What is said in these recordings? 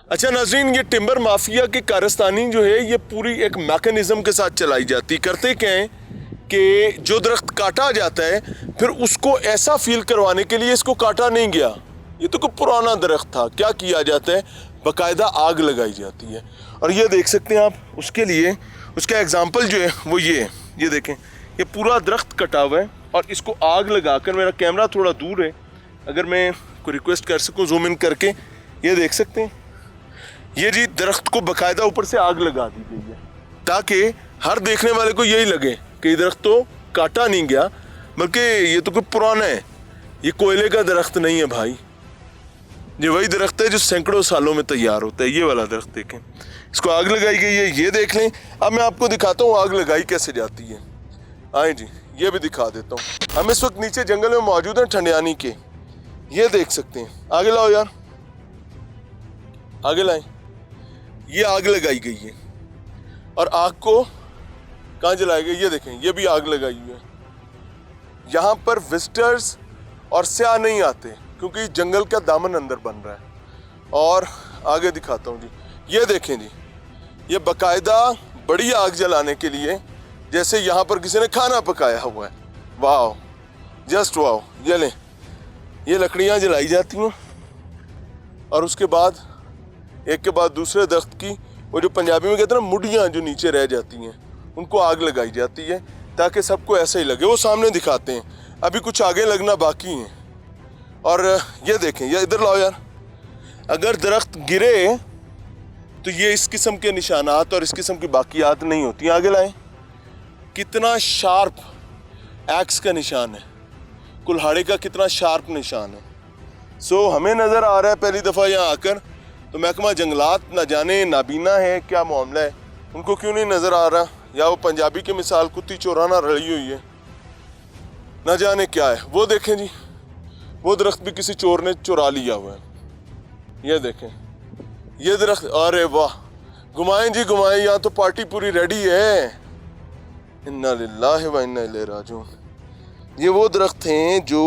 अच्छा नाज़रीन, ये टिम्बर माफिया की कारस्तानी जो है ये पूरी एक मैकेनिज्म के साथ चलाई जाती। करते क्या है कि जो दरख्त काटा जाता है फिर उसको ऐसा फील करवाने के लिए इसको काटा नहीं गया, ये तो कोई पुराना दरख्त था, क्या किया जाता है बाकायदा आग लगाई जाती है। और ये देख सकते हैं आप, उसके लिए उसका एग्जाम्पल जो है वो ये देखें, ये पूरा दरख्त कटा हुआ है और इसको आग लगाकर, मेरा कैमरा थोड़ा दूर है, अगर मैं कोई रिक्वेस्ट कर सकूँ जूम इन करके, ये देख सकते हैं ये जी दरख्त को बाकायदा ऊपर से आग लगा दी गई है ताकि हर देखने वाले को यही लगे कि ये दरख्त तो काटा नहीं गया बल्कि ये तो कोई पुराना है, ये कोयले का दरख्त नहीं है भाई, ये वही दरख्त है जो सैकड़ों सालों में तैयार होता है। ये वाला दरख्त देखें, इसको आग लगाई गई है, ये देख लें। अब मैं आपको दिखाता हूँ आग लगाई कैसे जाती है। आए जी, ये भी दिखा देता हूँ। हम इस वक्त नीचे जंगल में मौजूद हैं ठंडियानी के, ये देख सकते हैं। आगे लाओ यार, आगे लाएं। ये आग लगाई गई है और आग को कहाँ जलाई गई, ये देखें, ये भी आग लगाई हुई है। यहाँ पर विजिटर्स और स्याह नहीं आते क्योंकि जंगल का दामन अंदर बन रहा है। और आगे दिखाता हूँ जी, ये देखें जी, ये बाकायदा बड़ी आग जलाने के लिए जैसे यहाँ पर किसी ने खाना पकाया हुआ है। वाह, जस्ट वाह। ये लें, ये लकड़ियाँ जलाई जाती हैं और उसके बाद एक के बाद दूसरे दरख्त की, वो जो पंजाबी में कहते हैं ना मुड़ियाँ जो नीचे रह जाती हैं, उनको आग लगाई जाती है ताकि सबको ऐसा ही लगे। वो सामने दिखाते हैं, अभी कुछ आगे लगना बाकी है। और ये देखें, ये इधर लाओ यार, अगर दरख्त गिरे तो ये इस किस्म के निशानात और इस किस्म की बाकियात नहीं होती। आगे लाएं, कितना शार्प एक्स का निशान है, कुल्हाड़े का कितना शार्प निशान है। सो हमें नज़र आ रहा है पहली दफ़ा यहाँ आकर, तो महकमा जंगलात न जाने नाबीना है क्या मामला है, उनको क्यों नहीं नज़र आ रहा, या वो पंजाबी की मिसाल कुत्ती चोराना रही हुई है, न जाने क्या है। वो देखें जी, वो दरख्त भी किसी चोर ने चुरा लिया हुआ है। ये देखें, ये दरख्त, अरे वाह, घुमाएं जी घुमाएं, यहाँ तो पार्टी पूरी रेडी है। इन्ना लिल्लाहि व इन्ना इलैहि राजिऊन। ये वो दरख्त हैं जो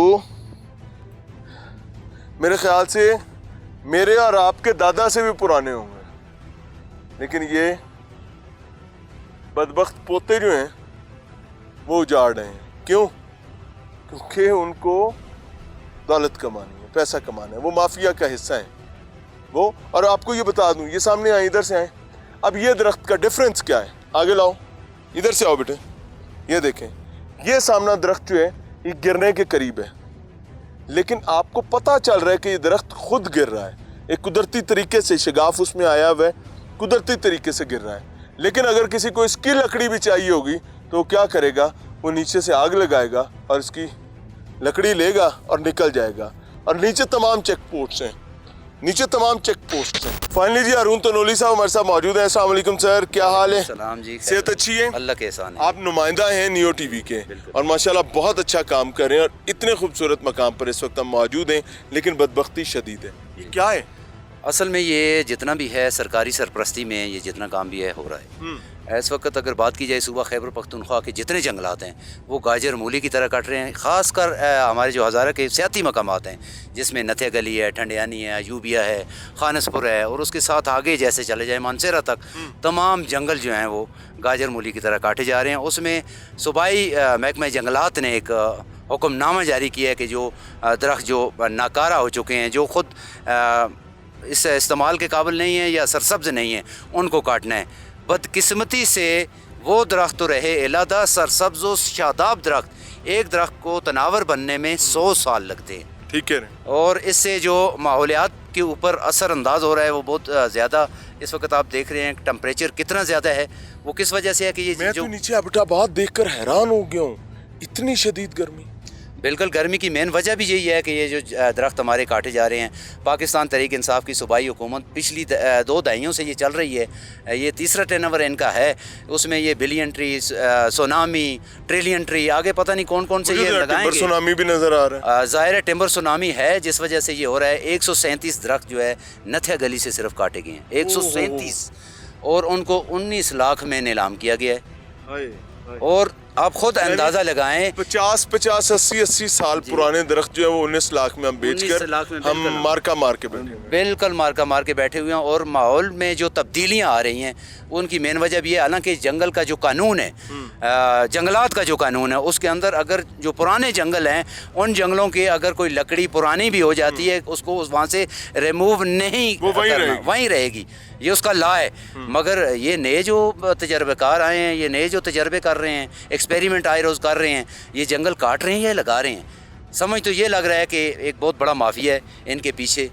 मेरे ख्याल से मेरे और आपके दादा से भी पुराने होंगे, लेकिन ये बदबख्त पोते जो हैं वो उजाड़ रहे हैं। क्यों? क्योंकि उनको दौलत कमानी है, पैसा कमाना है, वो माफिया का हिस्सा है वो। और आपको ये बता दूं, ये सामने आए, इधर से आए, अब ये दरख्त का डिफरेंस क्या है, आगे लाओ, इधर से आओ बेटे। ये देखें, ये सामना दरख्त जो है ये गिरने के करीब है, लेकिन आपको पता चल रहा है कि ये दरख्त खुद गिर रहा है, एक कुदरती तरीके से शगाफ उसमें आया हुआ है, कुदरती तरीके से गिर रहा है। लेकिन अगर किसी को इसकी लकड़ी भी चाहिए होगी तो वो क्या करेगा, वो नीचे से आग लगाएगा और इसकी लकड़ी लेगा और निकल जाएगा। और नीचे तमाम चेक पोस्ट हैं, नीचे तमाम चेक पोस्ट हैं। फाइनली जी अरुण तनोली साहब हमारे साथ मौजूद हैं। अस्सलाम वालेकुम सर, क्या हाल है? सलाम जी, सेहत अच्छी है? अल्लाह के एहसान है। आप नुमाइंदा हैं नियो टीवी के और माशाल्लाह बहुत अच्छा काम कर रहे हैं और इतने खूबसूरत मकाम पर इस वक्त हम मौजूद हैं, लेकिन बदबख्ती शदीद है। ये क्या है? असल में ये जितना भी है सरकारी सरपरस्ती में ये जितना काम भी है हो रहा है। इस वक्त अगर बात की जाए सूबा खैबर पख्तूनख्वा के जितने जंगलात हैं वो गाजर मूली की तरह कट रहे हैं। ख़ासकर हमारे जो हज़ारा के सियाती मकामात हैं जिसमें नथिया गली है, ठंडियानी है, अयूबिया है, खानसपुर है और उसके साथ आगे जैसे चले जाए मानसेरा तक, तमाम जंगल जो हैं वो गाजर मूली की तरह काटे जा रहे हैं। उसमें सूबाई महकमा जंगलात ने एक हुक्मनामा जारी किया है कि जो दरख्त जो नाकारा हो चुके हैं, जो ख़ुद इस इस्तेमाल के काबिल नहीं है या सरसब्ज़ नहीं है, उनको काटना है। बदकिस्मती से वो दरख्त तो रहे इलादा सरसब्ज़ व शादाब दरख्त, एक दरख्त को तनावर बनने में 100 साल लगते हैं। ठीक है। और इससे जो माहौलियात के ऊपर असरअंदाज हो रहा है वो बहुत ज़्यादा। इस वक्त आप देख रहे हैं टेम्परेचर कितना ज़्यादा है, वो किस वजह से है कि ये मैं जो तो नीचे अबटाबाद देखकर हैरान हो गया हूँ, इतनी शदीद गर्मी। बिल्कुल, गर्मी की मेन वजह भी यही है कि ये जो दरख्त हमारे काटे जा रहे हैं। पाकिस्तान तहरीक इंसाफ की सूबाई हुकूमत पिछली 2 दहाइयों से ये चल रही है, ये तीसरा टर्नओवर इनका है। उसमें ये billion tree, tsunami, trillion tree, आगे पता नहीं कौन कौन से ये लगाएंगे। सुनामी भी नज़र आ रहा है, ज़ाहिर है टिम्बर सुनामी है जिस वजह से ये हो रहा है। 137 दरख्त जो है नथिया गली से सिर्फ काटे गए हैं, 137, और उनको 19 लाख में नीलाम किया गया है। और आप खुद अंदाजा लगाएं 50, 80 साल पुराने दरख्त जो है वो 19 लाख में हम 19 लाख में बेचकर हम बिल्कुल। मार्का मार के बैठे हैं। बिल्कुल मार्का मार के बैठे हुए हैं। और माहौल में जो तब्दीलियां आ रही हैं उनकी मेन वजह भी है, हालांकि जंगल का जो कानून है, जंगलात का जो कानून है, उसके अंदर अगर जो पुराने जंगल हैं उन जंगलों के अगर कोई लकड़ी पुरानी भी हो जाती है उसको वहाँ से रिमूव नहीं वो वहीं करना, रहेगी। वहीं रहेगी, ये उसका लॉ है। मगर ये नए जो तजर्बेकार आए हैं, ये नए जो तजर्बे कर रहे हैं, एक्सपेरिमेंट आए रोज़ कर रहे हैं, ये जंगल काट रहे हैं या लगा रहे हैं। समझ तो ये लग रहा है कि एक बहुत बड़ा माफिया है इनके पीछे,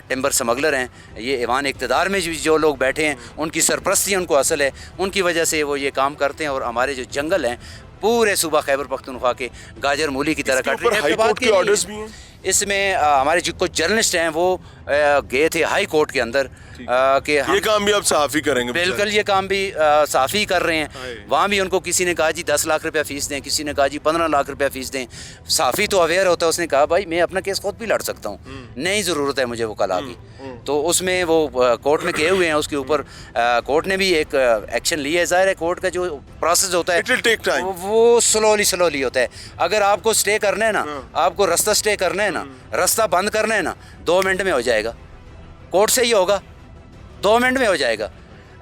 टिम्बर स्मगलर हैं ये। ईवान इक़्तिदार में जो लोग बैठे हैं उनकी सरपरस्ती उनको असल है, उनकी वजह से वो ये काम करते हैं। और हमारे जो जंगल हैं पूरे सूबा खैबर पख्तूनख्वा के गाजर मूली की तरह काट रहे हैं। हाई कोर्ट के ऑर्डर्स भी हैं। इसमें हमारे जो कुछ जर्नलिस्ट हैं वो गए थे हाई कोर्ट के अंदर कि ये काम भी अब सहाफ़ी करेंगे। बिल्कुल ये काम भी साफ़ी कर रहे हैं। वहाँ भी उनको किसी ने कहा जी 10 लाख रुपया फ़ीस दें, किसी ने कहा जी 15 लाख रुपया फ़ीस दें। साफ़ी तो अवेयर होता है, उसने कहा भाई मैं अपना केस खुद भी लड़ सकता हूँ, नहीं ज़रूरत है मुझे वो कला की। तो उसमें वो कोर्ट में गए हुए हैं, उसके ऊपर कोर्ट ने भी एक एक्शन लिया है। ज़ाहिर है कोर्ट का जो प्रोसेस होता है It will take time. वो स्लोली होता है। अगर आपको स्टे करना है ना, आपको रास्ता स्टे करना है ना, रास्ता बंद करना है ना, 2 मिनट में हो जाएगा। कोर्ट से ही होगा, 2 मिनट में हो जाएगा।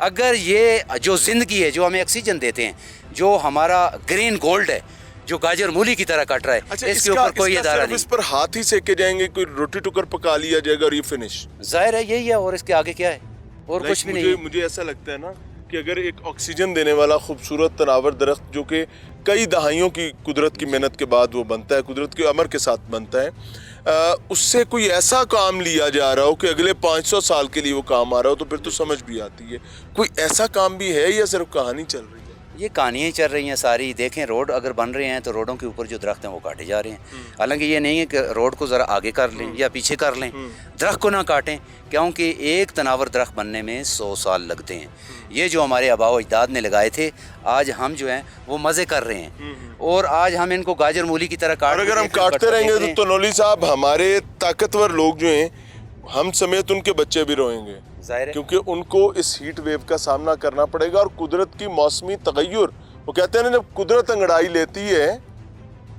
अगर ये जो ज़िंदगी है, जो हमें ऑक्सीजन देते हैं, जो हमारा ग्रीन गोल्ड है, जो गाजर मूली की तरह कट रहा है, अच्छा, इसके ऊपर कोई अदारा नहीं। इस पर हाथ ही सेके जाएंगे, कोई रोटी टुकर पका लिया जाएगा और ये फिनिश। जाहिर है यही है, और इसके आगे क्या है, और कुछ भी नहीं है। मुझे ऐसा लगता है ना कि अगर एक ऑक्सीजन देने वाला खूबसूरत तनावर दरख्त जो कि कई दहाइयों की कुदरत की मेहनत के बाद वो बनता है, कुदरत के अमर के साथ बनता है, उससे कोई ऐसा काम लिया जा रहा हो कि अगले 500 साल के लिए वो काम आ रहा हो, तो फिर तो समझ भी आती है। कोई ऐसा काम भी है या सिर्फ कहानी चल रही है? ये कहानियाँ चल रही हैं सारी। देखें रोड अगर बन रहे हैं तो रोडों के ऊपर जो दरख्त हैं वो काटे जा रहे हैं। हालांकि ये नहीं है कि रोड को ज़रा आगे कर लें या पीछे कर लें, दरख्त को ना काटें, क्योंकि एक तनावर दरख्त बनने में 100 साल लगते हैं। ये जो हमारे आबाओ अजदाद ने लगाए थे, आज हम जो हैं वो मज़े कर रहे हैं, और आज हम इनको गाजर मूली की तरह काट, और अगर हम काटते रहेंगे तो नौली साहब हमारे ताकतवर लोग जो हैं, हम समेत उनके बच्चे भी रोएंगे, जाहिर है। क्योंकि उनको इस हीट वेव का सामना करना पड़ेगा। और कुदरत की मौसमी तगय्युर, वो कहते हैं ना, जब कुदरत अंगड़ाई लेती है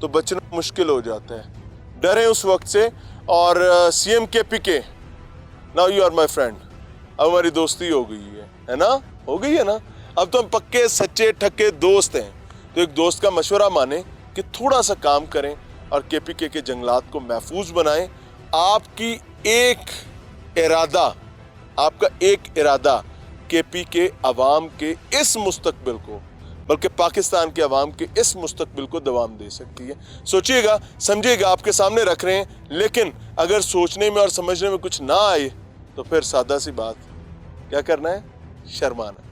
तो बचना मुश्किल हो जाता है। डरे उस वक्त से। और CM KPK, now you are my friend, अब हमारी दोस्ती हो गई है ना, हो गई है ना। अब तो हम पक्के सच्चे ठक्के दोस्त हैं। तो एक दोस्त का मशवरा माने कि थोड़ा सा काम करें और KPK के जंगलात को महफूज बनाएं। आपकी आपका एक इरादा KPK अवाम के इस मुस्तकबिल को, बल्कि पाकिस्तान के अवाम के इस मुस्तकबिल को दवाम दे सकती है। सोचिएगा, समझिएगा, आपके सामने रख रहे हैं। लेकिन अगर सोचने में और समझने में कुछ ना आए तो फिर सादा सी बात, क्या करना है? शर्माना।